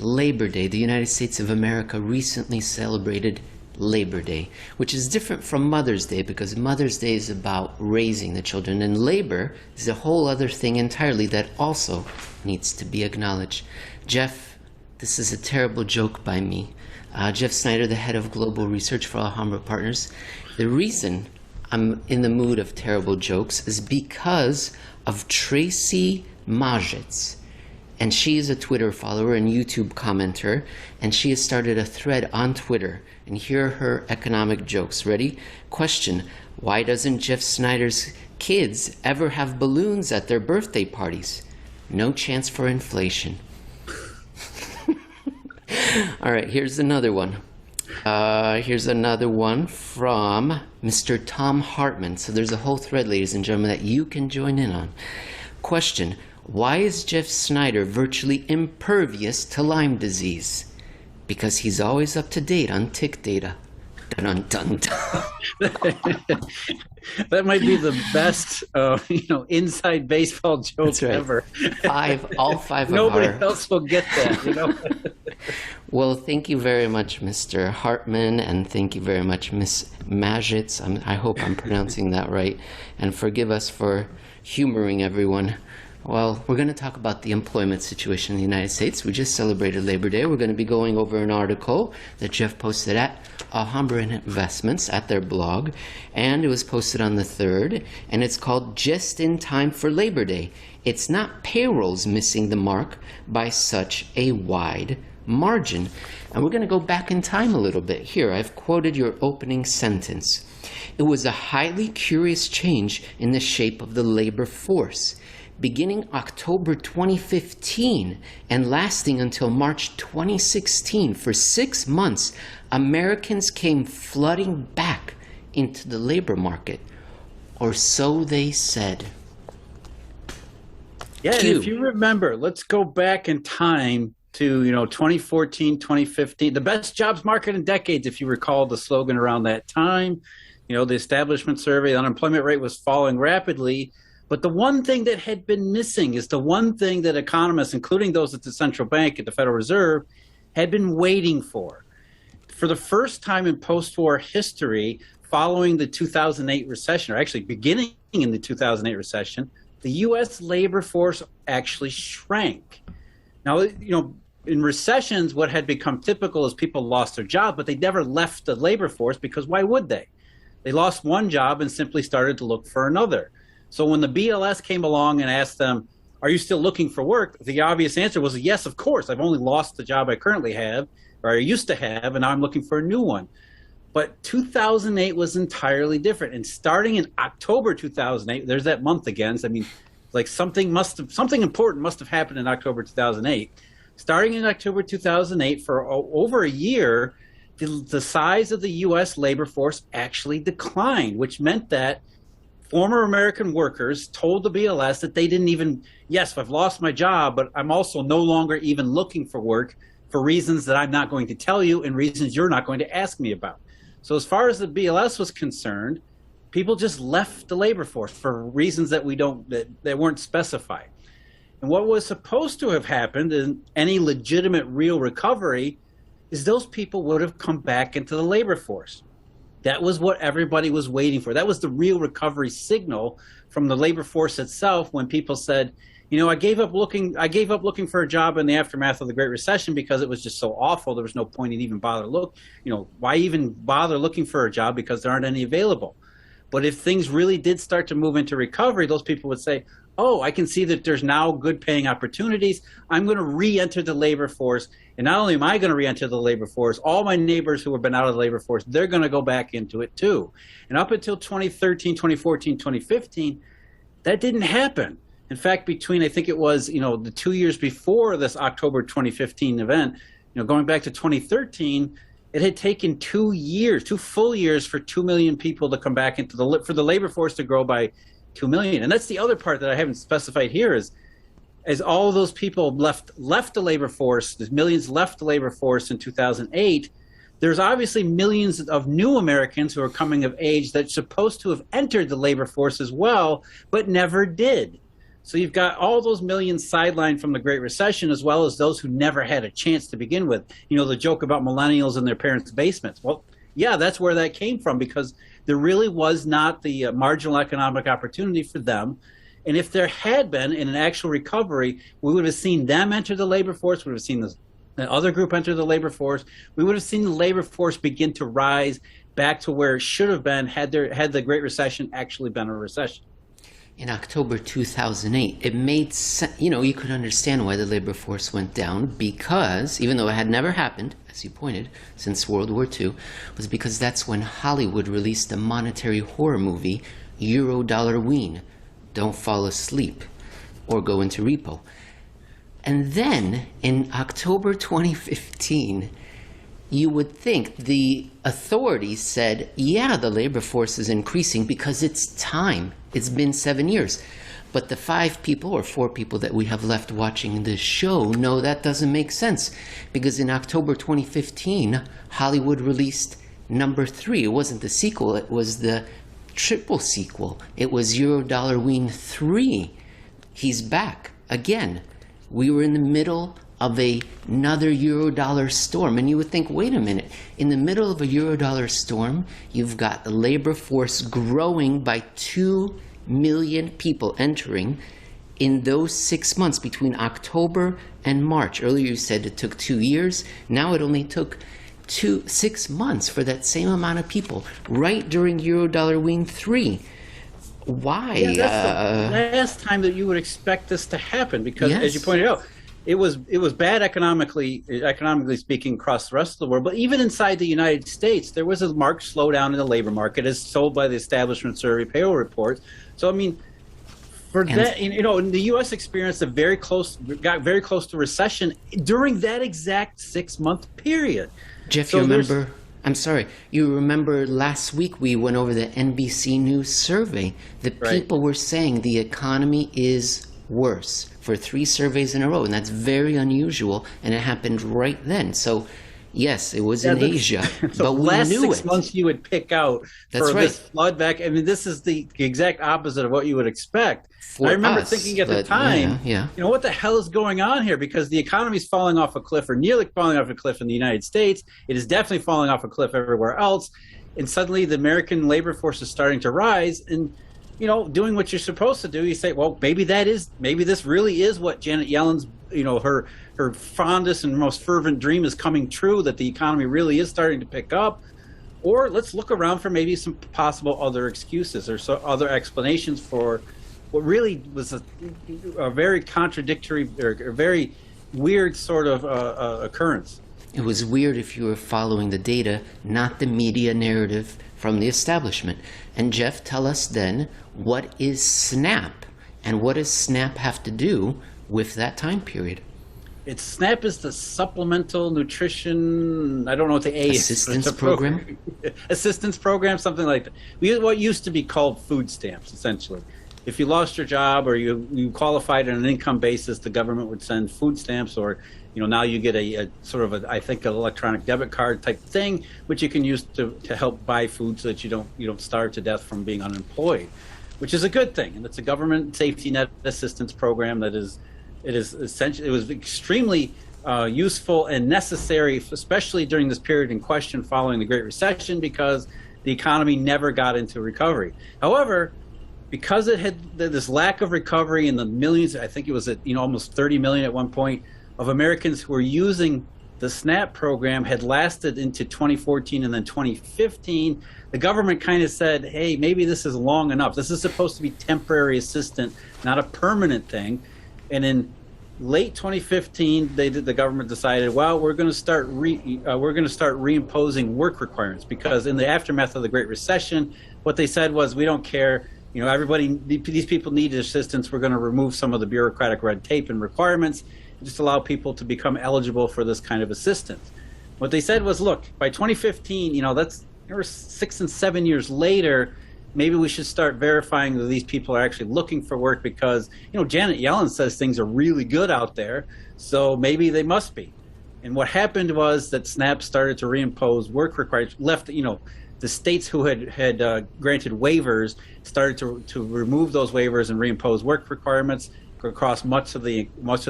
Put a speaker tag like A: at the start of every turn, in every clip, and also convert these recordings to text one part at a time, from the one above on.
A: Labor Day. The United States of America recently celebrated Labor Day, which is different from Mother's Day because Mother's Day is about raising the children, and labor is a whole other thing entirely that also needs to be acknowledged. Jeff, this is a terrible joke by me. Jeff Snider, the head of global research for Alhambra Partners. The reason I'm in the mood of terrible jokes is because of Tracy Majets. And she is a Twitter follower and YouTube commenter, and she has started a thread on Twitter. And here are her economic jokes. Ready? Question: why doesn't Jeff Snider's kids ever have balloons at their birthday parties? No chance for inflation. All right, here's another one. Here's another one from Mr. Tom Hartman. So there's a whole thread, ladies and gentlemen, that you can join in on. Question: why is Jeff Snider virtually impervious to Lyme disease? Because he's always up to date on tick data. Dun, dun, dun.
B: That might be the best, inside baseball joke ever.
A: All five of
B: Nobody else will get that,
A: Well, thank you very much, Mr. Hartman, and thank you very much, Miss Majits. I hope I'm pronouncing that right, and forgive us for humoring everyone. Well, we're going to talk about the employment situation in the United States. We just celebrated Labor Day. We're going to be going over an article that Jeff posted at Alhambra Investments at their blog, and it was posted on the 3rd, and it's called Just in Time for Labor Day. It's not payrolls missing the mark by such a wide margin. And we're going to go back in time a little bit. Here, I've quoted your opening sentence. It was a highly curious change in the shape of the labor force. Beginning October 2015 and lasting until March 2016, for 6 months, Americans came flooding back into the labor market, or so they said.
B: Yeah, and if you remember, let's go back in time to 2014, 2015, the best jobs market in decades, if you recall the slogan around that time. The establishment survey, the unemployment rate was falling rapidly. But the one thing that had been missing is the one thing that economists, including those at the central bank, at the Federal Reserve, had been waiting for. For the first time in post-war history, following the 2008 recession, or actually beginning in the 2008 recession, the U.S. labor force actually shrank. Now, in recessions, what had become typical is people lost their job, but they never left the labor force because why would they? They lost one job and simply started to look for another. So when the BLS came along and asked them, are you still looking for work? The obvious answer was, yes, of course. I've only lost the job I currently have, or I used to have, and now I'm looking for a new one. But 2008 was entirely different. And starting in October 2008, there's that month again. So, something important must have happened in October 2008. Starting in October 2008, for over a year, the size of the U.S. labor force actually declined, which meant that former American workers told the BLS that they didn't even, yes, I've lost my job, but I'm also no longer even looking for work for reasons that I'm not going to tell you and reasons you're not going to ask me about. So as far as the BLS was concerned, people just left the labor force for reasons that that weren't specified. And what was supposed to have happened in any legitimate real recovery is those people would have come back into the labor force. That was what everybody was waiting for. That was the real recovery signal from the labor force itself when people said, I gave up looking for a job in the aftermath of the Great Recession because it was just so awful. There was no point in even bother why even bother looking for a job because there aren't any available. But if things really did start to move into recovery, those people would say, oh, I can see that there's now good paying opportunities. I'm going to re-enter the labor force. And not only am I going to re-enter the labor force, all my neighbors who have been out of the labor force, they're going to go back into it too. And up until 2013, 2014, 2015, that didn't happen. In fact, between, I think it was, the 2 years before this October 2015 event, going back to 2013, it had taken 2 full years for 2 million people to come back for the labor force to grow by 2 million. And that's the other part that I haven't specified here is, as all of those people left the labor force, there's millions left the labor force in 2008, there's obviously millions of new Americans who are coming of age that's supposed to have entered the labor force as well, but never did. So you've got all those millions sidelined from the Great Recession, as well as those who never had a chance to begin with. You know, the joke about millennials in their parents' basements. Well, yeah, that's where that came from, because there really was not the marginal economic opportunity for them. And if there had been in an actual recovery, we would have seen them enter the labor force. We would have seen the other group enter the labor force. We would have seen the labor force begin to rise back to where it should have been had the Great Recession actually been a recession.
A: In October 2008, it made sense. You know, you could understand why the labor force went down, because even though it had never happened, as you pointed, since World War II, was because that's when Hollywood released the monetary horror movie Eurodollarween, Don't Fall Asleep or Go Into Repo. And then in October 2015, you would think the authorities said, yeah, the labor force is increasing because it's time. It's been 7 years. But the 5 people or 4 people that we have left watching this show know that doesn't make sense. Because in October 2015, Hollywood released number 3. It wasn't the sequel, it was the triple sequel. It was Eurodollarween 3. He's back again. We were in the middle of another Eurodollar storm, and you would think, wait a minute, in the middle of a Eurodollar storm, you've got the labor force growing by 2 million people entering in those 6 months between October and March. Earlier you said it took 2 years. Now it only took 6 months for that same amount of people, right during Eurodollarween 3. Why?
B: Yeah, that's the last time that you would expect this to happen, because
A: Yes.
B: as you pointed out, it was bad economically speaking across the rest of the world. But even inside the United States, there was a marked slowdown in the labor market, as told by the establishment survey payroll reports. So I mean, that, you know, the U.S. experienced got very close to recession during that exact 6-month period.
A: Jeff,
B: So
A: you remember? I'm sorry. You remember last week we went over the NBC News survey. The
B: Right.
A: people were saying the economy is worse for 3 surveys in a row, and that's very unusual, and it happened right then. So, yes, it was in Asia,
B: So
A: but we
B: last
A: knew
B: 6
A: it.
B: months you would pick out
A: That's
B: for
A: right.
B: this flood back. I mean, this is the exact opposite of what you would expect.
A: For
B: I remember
A: us,
B: thinking at the
A: but
B: time,
A: yeah.
B: you know, what the hell is going on here? Because the economy is falling off a cliff, or nearly falling off a cliff in the United States. It is definitely falling off a cliff everywhere else. And suddenly the American labor force is starting to rise, and, you know, doing what you're supposed to do. You say, well, maybe this really is what Janet Yellen's, you know, her fondest and most fervent dream is coming true, that the economy really is starting to pick up. Or let's look around for maybe some possible other excuses or other explanations for what really was a very contradictory or a very weird sort of occurrence.
A: It was weird if you were following the data, not the media narrative from the establishment. And Jeff, tell us then, what is SNAP? And what does SNAP have to do with that time period?
B: SNAP is the Supplemental Nutrition, I don't know what the A
A: Assistance
B: is.
A: program?
B: Assistance program, something like that. What used to be called food stamps, essentially. If you lost your job or you qualified on an income basis, the government would send food stamps, or, you know, now you get a sort of I think an electronic debit card type thing, which you can use to help buy food so that you don't starve to death from being unemployed, which is a good thing. And it's a government safety net assistance program that is essentially, it was extremely useful and necessary, especially during this period in question following the Great Recession, because the economy never got into recovery. However, because it had this lack of recovery in the millions, I think it was almost 30 million at one point, of Americans who were using the SNAP program had lasted into 2014 and then 2015, the government kind of said, hey, maybe this is long enough. This is supposed to be temporary assistance, not a permanent thing. And in late 2015, the government decided, well, we're going to start reimposing work requirements, because in the aftermath of the Great Recession, what they said was, we don't care. You know, these people need assistance. We're going to remove some of the bureaucratic red tape and requirements, and just allow people to become eligible for this kind of assistance. What they said was, look, by 2015, you know, that's 6 and 7 years later, maybe we should start verifying that these people are actually looking for work, because, you know, Janet Yellen says things are really good out there, so maybe they must be. And what happened was that SNAP started to reimpose work requirements, the states who had granted waivers started to remove those waivers and reimpose work requirements across much of the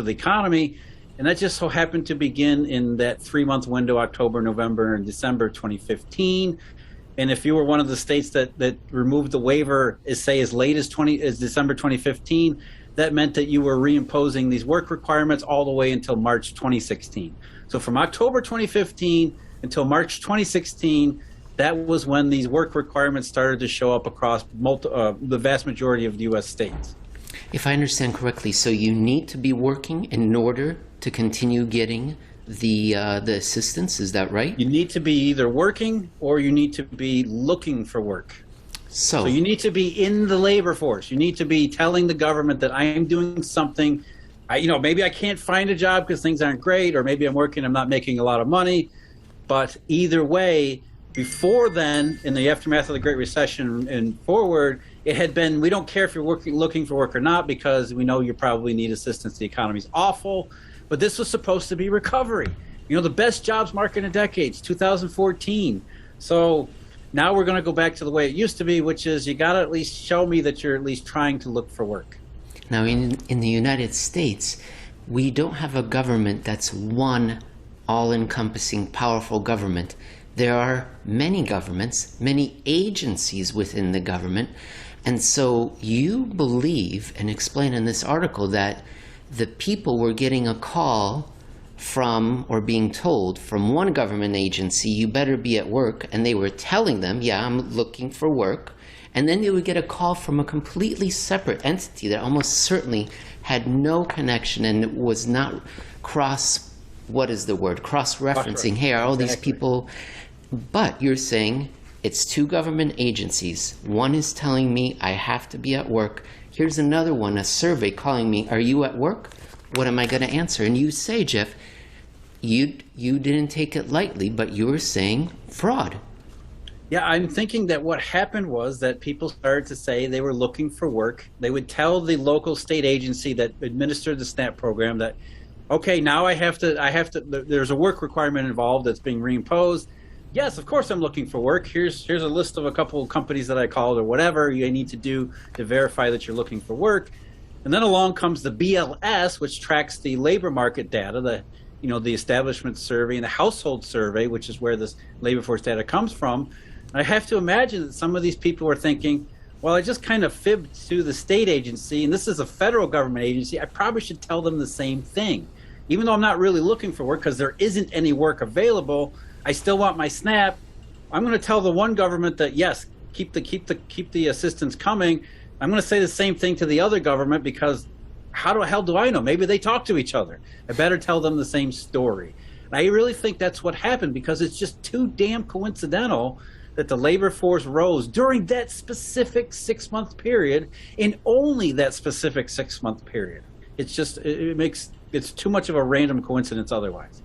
B: economy, and that just so happened to begin in that 3-month window, October, November, and December 2015. And if you were one of the states that removed the waiver, as late as December 2015, that meant that you were reimposing these work requirements all the way until March 2016. So from October 2015 until March 2016, that was when these work requirements started to show up across the vast majority of the U.S. states.
A: If I understand correctly, so you need to be working in order to continue getting the assistance, is that right?
B: You need to be either working or you need to be looking for work. So you need to be in the labor force. You need to be telling the government that I am doing something. Maybe I can't find a job because things aren't great, or maybe I'm working, I'm not making a lot of money. But either way, before then, in the aftermath of the Great Recession and forward, it had been, we don't care if you're looking for work or not, because we know you probably need assistance. The economy's awful. But this was supposed to be recovery. The best jobs market in decades, 2014. So now we're going to go back to the way it used to be, which is you got to at least show me that you're at least trying to look for work.
A: Now, in the United States, we don't have a government that's one all-encompassing, powerful government. There are many governments, many agencies within the government. And so you believe and explain in this article that the people were getting a call from, or being told from, one government agency, you better be at work, and they were telling them, yeah, I'm looking for work. And then they would get a call from a completely separate entity that almost certainly had no connection and was not cross-referencing. Hey, are all these people? But you're saying it's two government agencies. One is telling me I have to be at work. Here's another one, a survey calling me, are you at work? What am I going to answer? And you say, Jeff, you didn't take it lightly, but you were saying fraud.
B: Yeah, I'm thinking that what happened was that people started to say they were looking for work. They would tell the local state agency that administered the SNAP program that, okay, now I have to, there's a work requirement involved that's being reimposed. Yes, of course I'm looking for work. Here's a list of a couple of companies that I called, or whatever you need to do to verify that you're looking for work. And then along comes the BLS, which tracks the labor market data, the establishment survey and the household survey, which is where this labor force data comes from. And I have to imagine that some of these people were thinking, well, I just kind of fibbed to the state agency, and this is a federal government agency. I probably should tell them the same thing. Even though I'm not really looking for work because there isn't any work available, I still want my SNAP. I'm going to tell the one government that, yes, keep the assistance coming. I'm going to say the same thing to the other government, because how the hell do I know? Maybe they talk to each other. I better tell them the same story. And I really think that's what happened, because it's just too damn coincidental that the labor force rose during that specific 6-month period, and only that specific 6-month period. It's just, it's too much of a random coincidence otherwise.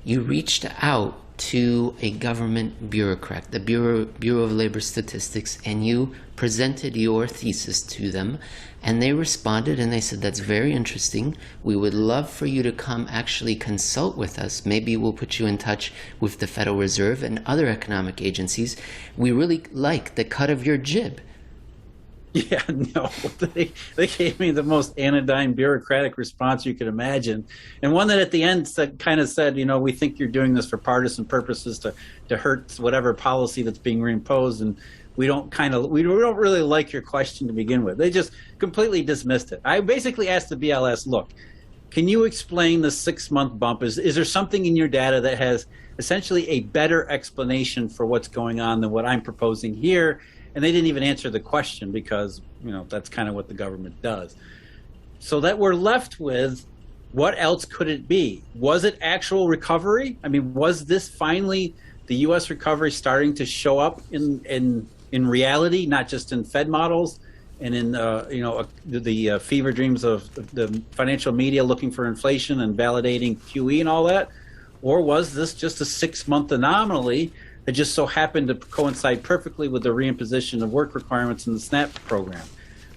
A: You reached out to a government bureaucrat, the Bureau of Labor Statistics, and you presented your thesis to them, and they responded and they said, that's very interesting. We would love for you to come actually consult with us. Maybe we'll put you in touch with the Federal Reserve and other economic agencies. We really like the cut of your jib.
B: Yeah, no, they gave me the most anodyne bureaucratic response you could imagine, and one that at the end kind of said, we think you're doing this for partisan purposes to hurt whatever policy that's being reimposed, and we don't really like your question to begin with. They just completely dismissed it. I basically asked the BLS, look, can you explain the 6-month bump? Is there something in your data that has essentially a better explanation for what's going on than what I'm proposing here? And they didn't even answer the question, because that's kind of what the government does. So that we're left with, what else could it be? Was it actual recovery? I mean, was this finally the U.S. recovery starting to show up in reality, not just in Fed models and in the fever dreams of the financial media looking for inflation and validating QE and all that? Or was this just a 6-month anomaly that just so happened to coincide perfectly with the reimposition of work requirements in the SNAP program?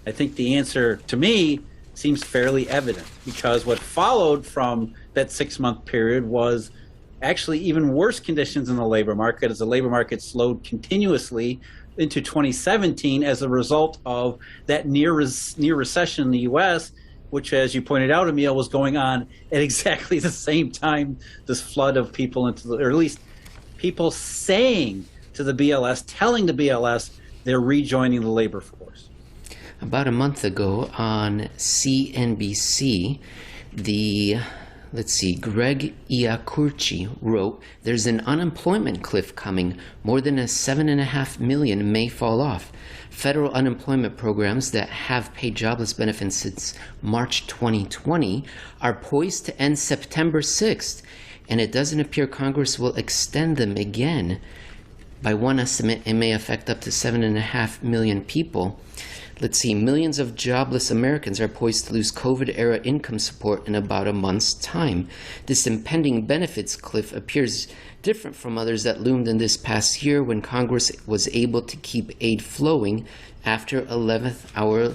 B: I think the answer, to me, seems fairly evident, because what followed from that 6-month period was actually even worse conditions in the labor market as the labor market slowed continuously into 2017 as a result of that near recession in the U.S., which, as you pointed out, Emil, was going on at exactly the same time this flood of people or at least people saying to the BLS, telling the BLS they're rejoining the labor force.
A: About a month ago on CNBC, Greg Iacurci wrote, "There's an unemployment cliff coming. More than 7.5 million may fall off. Federal unemployment programs that have paid jobless benefits since March 2020 are poised to end September 6th, and it doesn't appear Congress will extend them again. By one estimate, it may affect up to 7.5 million people." Millions of jobless Americans are poised to lose COVID-era income support in about a month's time. This impending benefits cliff appears different from others that loomed in this past year when Congress was able to keep aid flowing after 11th hour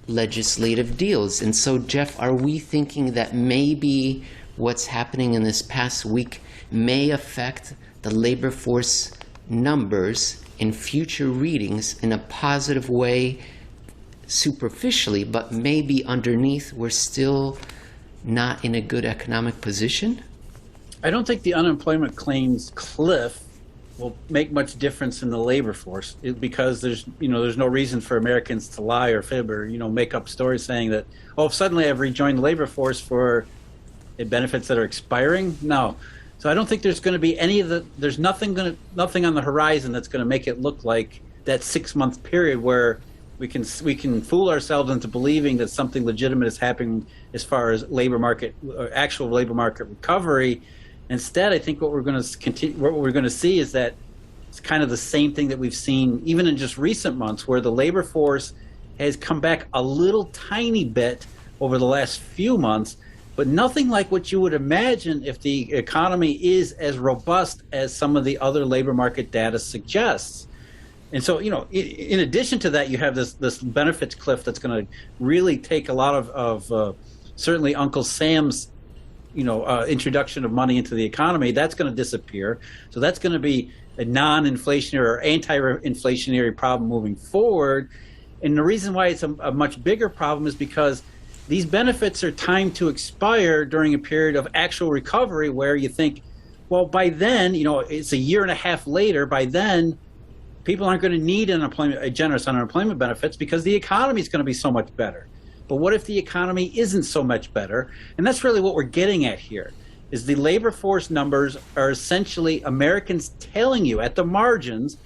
A: legislative deals. And so, Jeff, are we thinking that maybe what's happening in this past week may affect the labor force numbers in future readings in a positive way, superficially, but maybe underneath we're still not in a good economic position?
B: I don't think the unemployment claims cliff will make much difference in the labor force because there's no reason for Americans to lie or fib or make up stories saying that, oh, suddenly I've rejoined the labor force for benefits that are expiring. No. So I don't think there's going to be there's nothing on the horizon that's going to make it look like that 6-month period where we can fool ourselves into believing that something legitimate is happening as far as actual labor market recovery. Instead, I think what we're going to see is that it's kind of the same thing that we've seen even in just recent months, where the labor force has come back a little tiny bit over the last few months, but nothing like what you would imagine if the economy is as robust as some of the other labor market data suggests. And so, in addition to that, you have this benefits cliff that's going to really take a lot of certainly Uncle Sam's, introduction of money into the economy. That's going to disappear. So that's going to be a non-inflationary or anti-inflationary problem moving forward. And the reason why it's a much bigger problem is because these benefits are timed to expire during a period of actual recovery where you think, well, by then, it's a year and a half later, by then, people aren't going to need generous unemployment benefits because the economy is going to be so much better. But what if the economy isn't so much better? And that's really what we're getting at here, is the labor force numbers are essentially Americans telling you at the margins,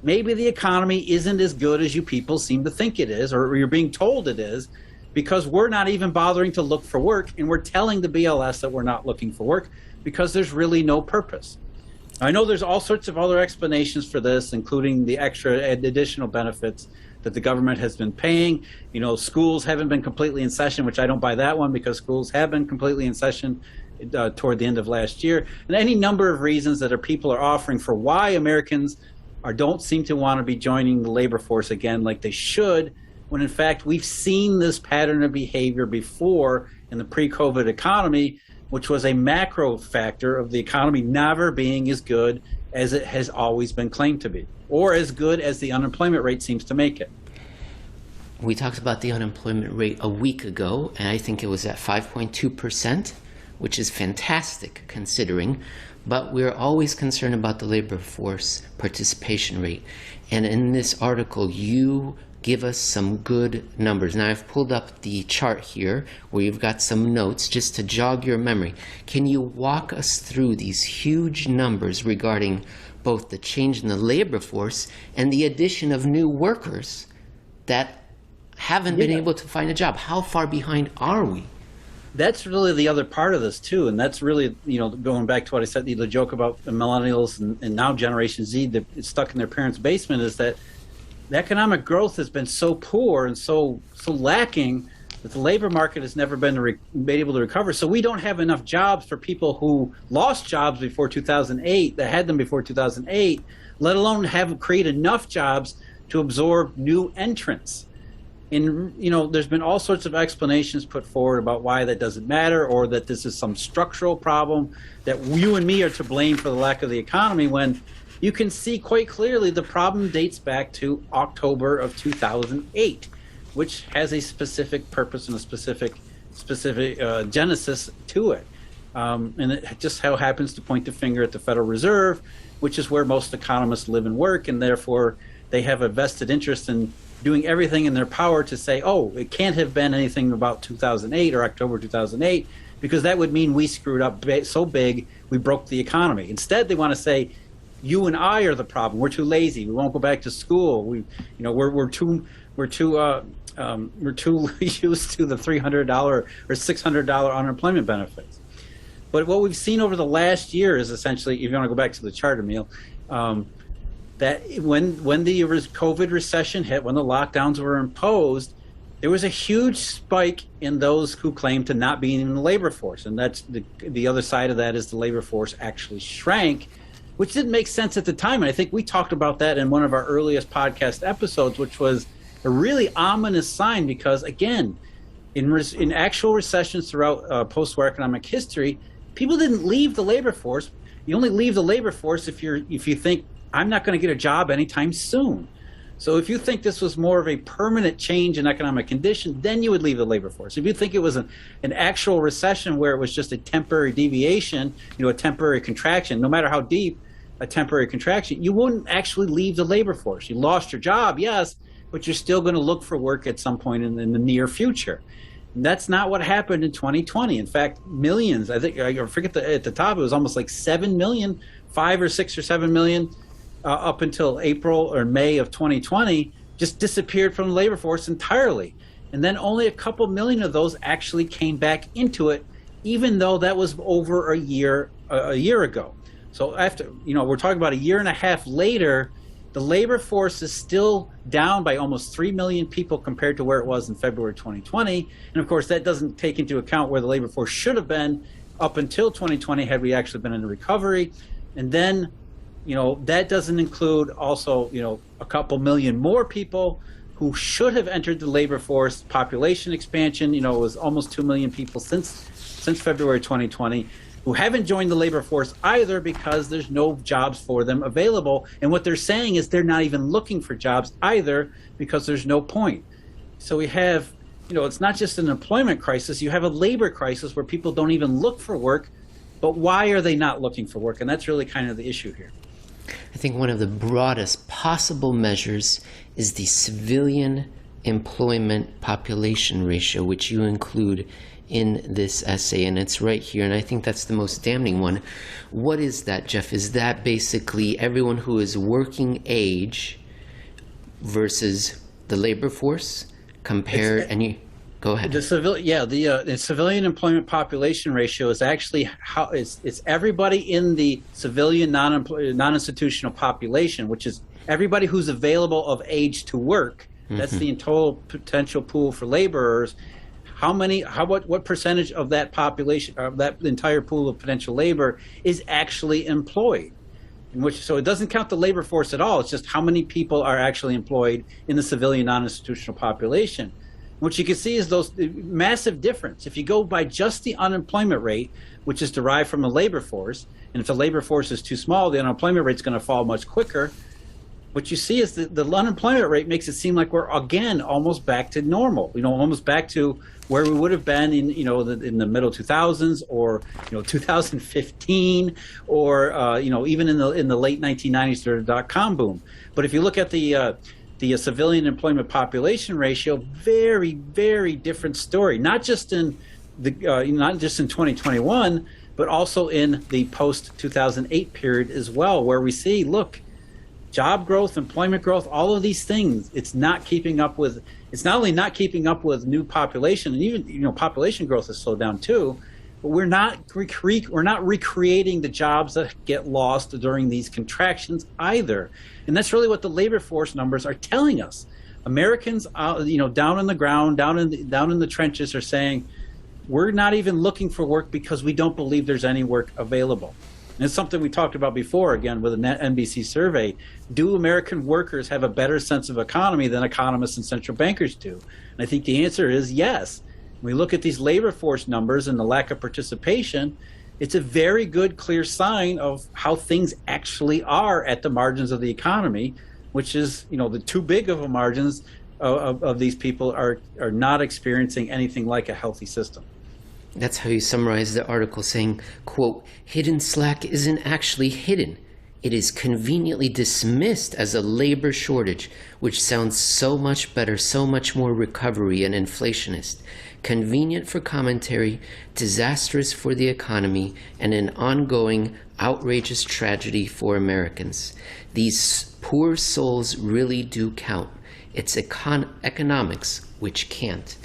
B: maybe the economy isn't as good as you people seem to think it is, or you're being told it is, because we're not even bothering to look for work, and we're telling the BLS that we're not looking for work because there's really no purpose. I know there's all sorts of other explanations for this, including the additional benefits that the government has been paying. Schools haven't been completely in session, which I don't buy that one because schools have been completely in session toward the end of last year. And any number of reasons that people are offering for why Americans don't seem to want to be joining the labor force again like they should, when in fact we've seen this pattern of behavior before in the pre-COVID economy, which was a macro factor of the economy never being as good as it has always been claimed to be, or as good as the unemployment rate seems to make it.
A: We talked about the unemployment rate a week ago, and I think it was at 5.2%, which is fantastic considering, but we're always concerned about the labor force participation rate. And in this article, you give us some good numbers. Now, I've pulled up the chart here where you've got some notes just to jog your memory. Can you walk us through these huge numbers regarding both the change in the labor force and the addition of new workers that haven't been able to find a job? How far behind are we?
B: That's really the other part of this too, and that's really, going back to what I said, the joke about the millennials and now Generation Z that is stuck in their parents' basement, is that the economic growth has been so poor and so lacking that the labor market has never been able to recover. So we don't have enough jobs for people who lost jobs before 2008, that had them before 2008, let alone create enough jobs to absorb new entrants. And there's been all sorts of explanations put forward about why that doesn't matter, or that this is some structural problem, that you and me are to blame for the lack of the economy, when you can see quite clearly the problem dates back to October of 2008, which has a specific purpose and a specific genesis to it. And it just how happens to point the finger at the Federal Reserve, which is where most economists live and work, and therefore they have a vested interest in doing everything in their power to say, oh, it can't have been anything about 2008 or October 2008, because that would mean we screwed up so big we broke the economy. Instead, they want to say, you and I are the problem. We're too lazy. We won't go back to school. We're too used to the $300 or $600 unemployment benefits. But what we've seen over the last year is essentially, if you want to go back to the chart, Emil, that when the COVID recession hit, when the lockdowns were imposed, there was a huge spike in those who claimed to not be in the labor force. And that's the other side of that, is the labor force actually shrank, which didn't make sense at the time. And I think we talked about that in one of our earliest podcast episodes, which was a really ominous sign, because again, in actual recessions throughout post-war economic history, people didn't leave the labor force. You only leave the labor force if you think, I'm not going to get a job anytime soon. So if you think this was more of a permanent change in economic condition, then you would leave the labor force. If you think it was an actual recession where it was just a temporary deviation, a temporary contraction, no matter how deep, a temporary contraction, you wouldn't actually leave the labor force. You lost your job, yes, but you're still going to look for work at some point in the near future. And that's not what happened in 2020. In fact, millions, I think, I forget at the top, it was almost like 7 million, 5 or 6 or 7 million, up until April or May of 2020, just disappeared from the labor force entirely. And then only a couple million of those actually came back into it, even though that was over a year ago. So after, we're talking about a year and a half later, the labor force is still down by almost 3 million people compared to where it was in February 2020. And of course, that doesn't take into account where the labor force should have been up until 2020 had we actually been in a recovery. And then, that doesn't include also, a couple million more people who should have entered the labor force. Population expansion, it was almost 2 million people since February 2020 who haven't joined the labor force either, because there's no jobs for them available. And what they're saying is they're not even looking for jobs either, because there's no point. So we have, it's not just an employment crisis, you have a labor crisis where people don't even look for work. But why are they not looking for work? And that's really kind of the issue here.
A: I think one of the broadest possible measures is the civilian employment population ratio, which you include in this essay, and it's right here, and I think that's the most damning one. What is that, Jeff? Is that basically everyone who is working age versus the labor force compared? Go ahead.
B: The civilian employment population ratio is actually it's everybody in the civilian non-institutional population, which is everybody who's available of age to work. That's the total potential pool for laborers. What percentage of that population, of that entire pool of potential labor, is actually employed? So it doesn't count the labor force at all. It's just how many people are actually employed in the civilian non-institutional population. What you can see is those massive difference. If you go by just the unemployment rate, which is derived from the labor force, and if the labor force is too small, the unemployment rate is going to fall much quicker. What you see is that the unemployment rate makes it seem like we're again almost back to normal. Almost back to where we would have been in in the middle 2000s, or 2015, or even in the late 1990s during the dot-com boom. But if you look at the civilian employment population ratio, very, very different story. Not just in 2021, but also in the post-2008 period as well, where we see, look, job growth, employment growth, all of these things, it's not only not keeping up with new population, and even population growth has slowed down too, but we're not recreating the jobs that get lost during these contractions either. And that's really what the labor force numbers are telling us. Americans, down on the ground, down in the trenches, are saying we're not even looking for work because we don't believe there's any work available. And it's something we talked about before, again, with an NBC survey. Do American workers have a better sense of economy than economists and central bankers do? And I think the answer is yes. When we look at these labor force numbers and the lack of participation, it's a very good, clear sign of how things actually are at the margins of the economy, which is, the too big of a margins of these people are not experiencing anything like a healthy system.
A: That's how you summarize the article, saying, quote, hidden slack isn't actually hidden. It is conveniently dismissed as a labor shortage, which sounds so much better, so much more recovery and inflationist. Convenient for commentary, disastrous for the economy, and an ongoing, outrageous tragedy for Americans. These poor souls really do count. It's economics which can't.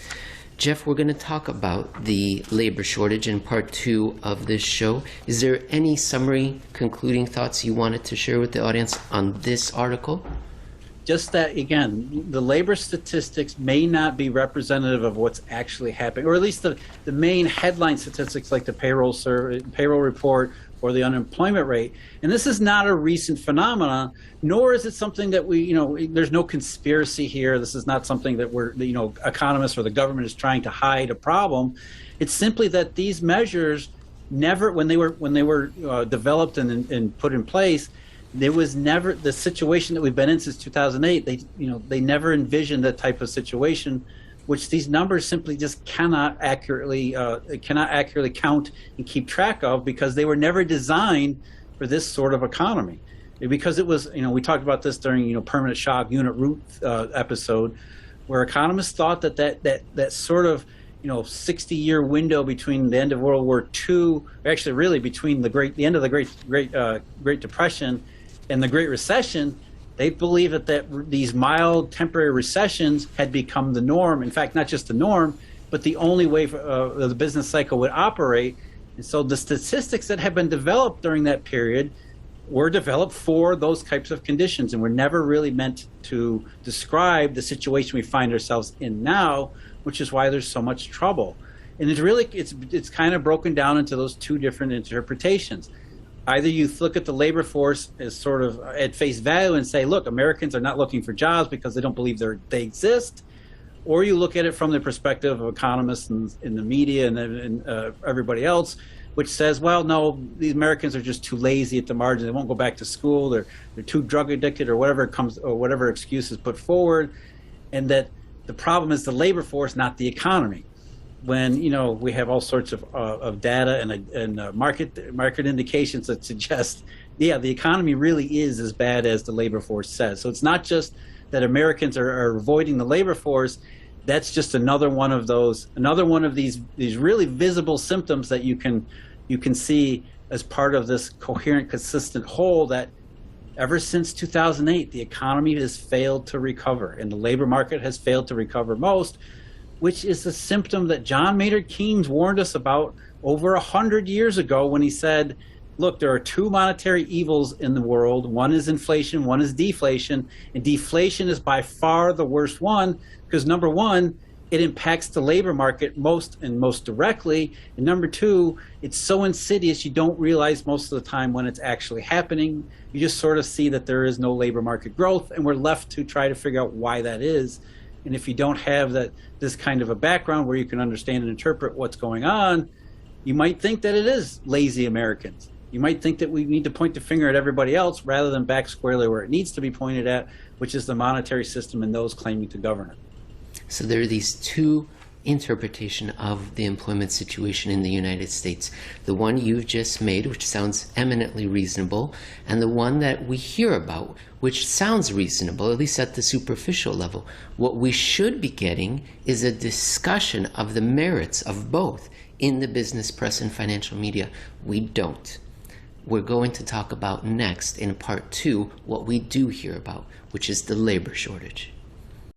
A: Jeff, we're going to talk about the labor shortage in part 2 of this show. Is there any summary, concluding thoughts you wanted to share with the audience on this article?
B: Just that, again, the labor statistics may not be representative of what's actually happening, or at least the main headline statistics like the payroll report or the unemployment rate. And this is not a recent phenomenon, nor is it something that there's no conspiracy here. This is not something that economists or the government is trying to hide a problem. It's simply that these measures never, when they were developed and put in place, there was never the situation that we've been in since 2008. They never envisioned that type of situation, which these numbers simply just cannot accurately count and keep track of, because they were never designed for this sort of economy. Because it was, we talked about this during permanent shock unit root episode, where economists thought that sort of 60-year window between the end of World War II, actually really between the end of the Great Depression and the Great Recession, they believed that these mild temporary recessions had become the norm. In fact, not just the norm, but the only way the business cycle would operate. And so the statistics that have been developed during that period were developed for those types of conditions, and were never really meant to describe the situation we find ourselves in now, which is why there's so much trouble. And it's kind of broken down into those two different interpretations. Either you look at the labor force as sort of at face value and say, look, Americans are not looking for jobs because they don't believe they exist, or you look at it from the perspective of economists and in the media and everybody else, which says, well, no, these Americans are just too lazy at the margin. They won't go back to school. They're too drug addicted, or whatever excuse is put forward, and that the problem is the labor force, not the economy. When we have all sorts of data and market indications that suggest, the economy really is as bad as the labor force says. So it's not just that Americans are avoiding the labor force. That's just another one of these really visible symptoms that you can see as part of this coherent, consistent whole, that ever since 2008, the economy has failed to recover, and the labor market has failed to recover most, which is a symptom that John Maynard Keynes warned us about over 100 years ago, when he said, look, there are two monetary evils in the world. One is inflation, one is deflation. And deflation is by far the worst one, because number one, it impacts the labor market most directly. And number two, it's so insidious you don't realize most of the time when it's actually happening. You just sort of see that there is no labor market growth, and we're left to try to figure out why that is. And if you don't have this kind of a background where you can understand and interpret what's going on, you might think that it is lazy Americans. You might think that we need to point the finger at everybody else rather than back squarely where it needs to be pointed at, which is the monetary system and those claiming to govern it.
A: So there are these two interpretations of the employment situation in the United States. The one you've just made, which sounds eminently reasonable, and the one that we hear about, which sounds reasonable, at least at the superficial level. What we should be getting is a discussion of the merits of both in the business press and financial media. We don't. We're going to talk about next in part 2 what we do hear about, which is the labor shortage.